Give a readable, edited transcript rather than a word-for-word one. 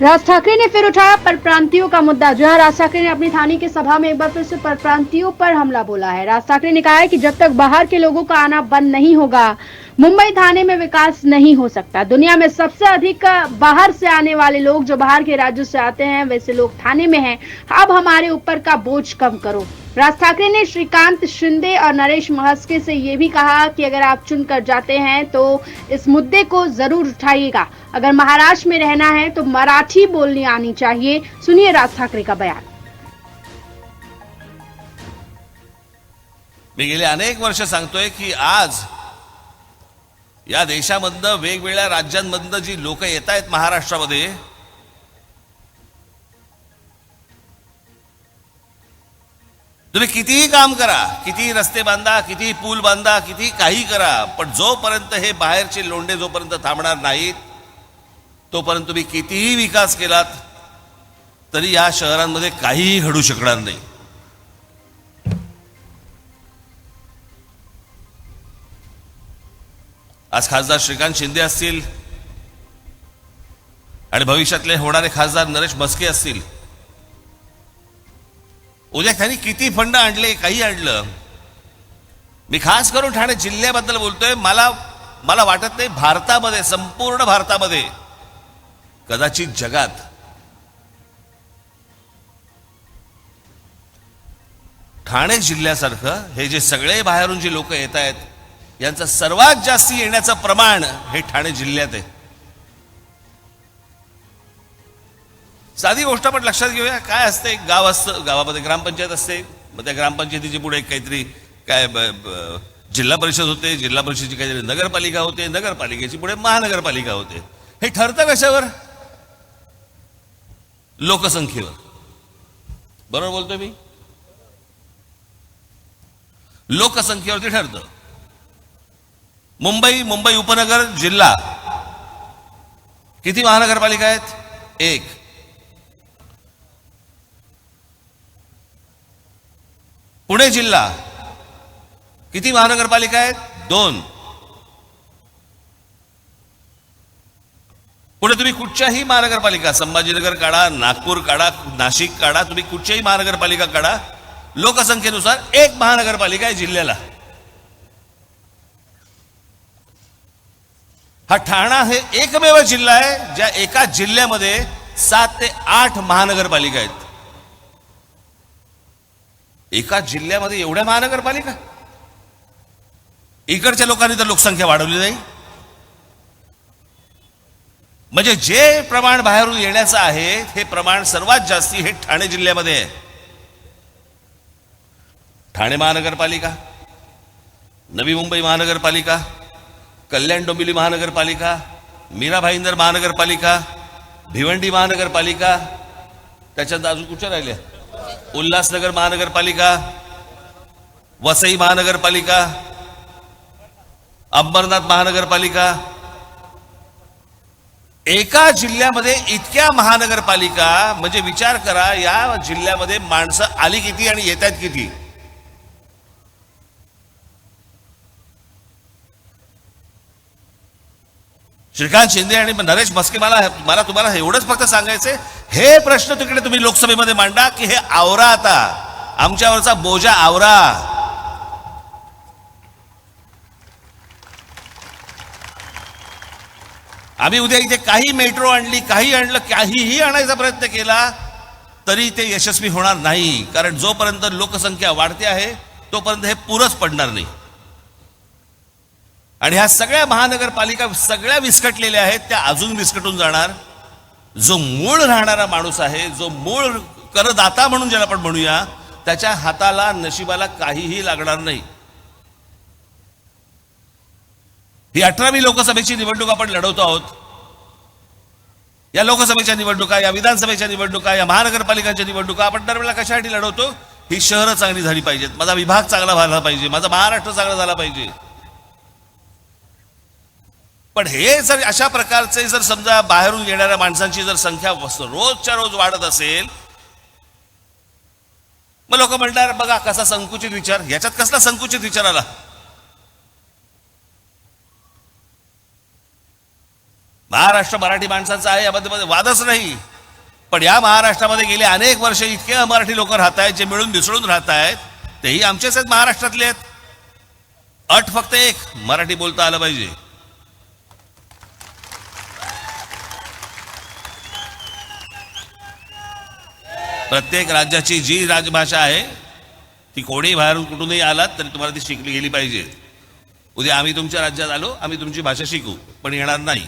राज ठाकरे ने फिर उठाया परप्रांतियों का मुद्दा। जो है राज ठाकरे ने अपनी थाने की सभा में एक बार फिर से परप्रांतियों पर हमला बोला है। राज ठाकरे ने कहा है कि जब तक बाहर के लोगों का आना बंद नहीं होगा, मुंबई थाने में विकास नहीं हो सकता। दुनिया में सबसे अधिक बाहर से आने वाले लोग जो बाहर के राज्यों से आते हैं, वैसे लोग थाने में हैं। अब हमारे ऊपर का बोझ कम करो। राज ठाकरे ने श्रीकांत शिंदे और नरेश महस्के से ये भी कहा कि अगर आप चुनकर जाते हैं तो इस मुद्दे को जरूर उठाइएगा। अगर महाराष्ट्र में रहना है तो मराठी बोलनी आनी चाहिए। सुनिए राज ठाकरे का बयान। मी गेले अनेक वर्ष सांगतोय की आज या देशामधनं वेगवेगळ्या राज्यांमधनं जी लोक येत आहेत महाराष्ट्रामध्ये, तुम्ही कितीही काम करा, किती रस्ते बांधा, किती पूल बांधा, किती काही करा, पण जोपर्यंत हे बाहेरचे लोंढे जोपर्यंत थांबणार नाहीत, तोपर्यंत तुम्ही कितीही विकास केलात तरी या शहरांमध्ये काहीही घडू शकणार नाही। आज खासदार श्रीकांत शिंदे असतील आणि भविष्यातले होणारे खासदार नरेश म्हस्के असतील, उद्या त्यांनी किती फंड आणले, काही आणलं, मी खास करून ठाणे जिल्ह्याबद्दल बोलतोय। मला वाटत नाही भारतामध्ये, संपूर्ण भारतामध्ये, कदाचित जगात ठाणे जिल्ह्यासारखं हे जे सगळे बाहेरून जे लोक येत आहेत, यांचं सर्वात जास्त येण्याचं प्रमाण हे ठाणे जिल्ह्यात आहे। साधी गोष्ट आपण लक्षात घेऊया, काय असते, एक गाव असतं, गावामध्ये ग्रामपंचायत असते, मग त्या ग्रामपंचायतीची पुढे काहीतरी काय जिल्हा परिषद होते, जिल्हा परिषदेची काहीतरी नगरपालिका होते, नगरपालिकेची पुढे महानगरपालिका होते। हे ठरतं कशावर? लोकसंख्येवर। बरोबर बोलतोय मी? लोकसंख्येवरती ठरतं। मुंबई उपनगर जिल्हा किती महानगरपालिका आहेत? एक। पुणे जिल्हा किती महानगरपालिका आहेत? दोन। पुढे तुम्ही कुठच्याही महानगरपालिका, संभाजीनगर काढा, नागपूर काढा, नाशिक काढा, तुम्ही कुठच्याही महानगरपालिका काढा, लोकसंख्येनुसार एक महानगरपालिका आहे जिल्ह्याला। हा ठाणा हे एकमेव जिल्हा आहे ज्या एका जिल्ह्यामध्ये 7 ते 8 महानगरपालिका आहेत। एका जिल्ह्यामध्ये एवढ्या महानगरपालिका? इकडच्या लोकांनी तर लोकसंख्या वाढवली नाही। म्हणजे जे प्रमाण बाहेरून येण्याचं आहे हे प्रमाण सर्वात जास्ती हे ठाणे जिल्ह्यामध्ये आहे। ठाणे महानगरपालिका, नवी मुंबई महानगरपालिका, कल्याण डोंबिवली महानगरपालिका, मीरा भाईंदर महानगरपालिका, भिवंडी महानगरपालिका, त्याच्यानंतर अजून कुठच्या राहिल्या? उल्हासनगर महानगरपालिका, वसई महानगरपालिका, अंबरनाथ महानगरपालिका। एका जिल्ह्यामध्ये इतक्या महानगरपालिका, म्हणजे विचार करा या जिल्ह्यामध्ये माणसं आली किती आणि येतात किती। श्रीकांत शिंदे आणि नरेश म्हस्के, मला तुम्हाला एवढंच फक्त सांगायचंय, हे प्रश्न तिकडे तुम्ही लोकसभेमध्ये मांडा की हे आवरा, आता आमच्यावरचा बोजा आवरा। आम्ही उद्या इथे काही मेट्रो आणली, काही आणलं, काहीही आणायचा प्रयत्न केला तरी ते यशस्वी होणार नाही, कारण जोपर्यंत लोकसंख्या वाढते आहे तोपर्यंत हे पुरच पडणार नाही। आणि ह्या सगळ्या महानगरपालिका सगळ्या विस्कटलेल्या आहेत, त्या अजून विस्कटून जाणार। जो मूळ राहणारा माणूस आहे, जो मूळ करदाता म्हणून ज्याला आपण म्हणूया, त्याच्या हाताला, नशिबाला काहीही लागणार नाही। ही 18वी लोकसभेची निवडणूक आपण लढवतो आहोत। या लोकसभेच्या निवडणुका, या विधानसभेच्या निवडणुका, या महानगरपालिकांच्या निवडणुका आपण दरवेळेला कशासाठी लढवतो? ही शहरं चांगली झाली पाहिजेत, माझा विभाग चांगला झाला पाहिजे, माझा महाराष्ट्र चांगला झाला पाहिजे। पण हे जर अशा प्रकारचे जर समजा बाहेरून येणाऱ्या माणसांची जर संख्या रोजच्या रोज वाढत असेल, मग लोक म्हणणार बघा कसा संकुचित विचार। याच्यात कसला संकुचित विचार आला? महाराष्ट्र मराठी माणसांचा आहे याबद्दल वादच नाही. पण या महाराष्ट्रामध्ये गेले अनेक वर्ष इतके अमराठी लोक राहत आहेत, जे मिळून मिसळून राहत आहेत, तेही आमचेच आहेत, महाराष्ट्रातले आहेत. अट फक्त एक, मराठी बोलता आलं पाहिजे. प्रत्येक राज्याची जी राजभाषा आहे ती कोणी बाहेरून कुठूनही आलात तरी तुम्हाला ती शिकली गेली पाहिजे. उद्या आम्ही तुमच्या राज्यात आलो, आम्ही तुमची भाषा शिकू, पण येणार नाही.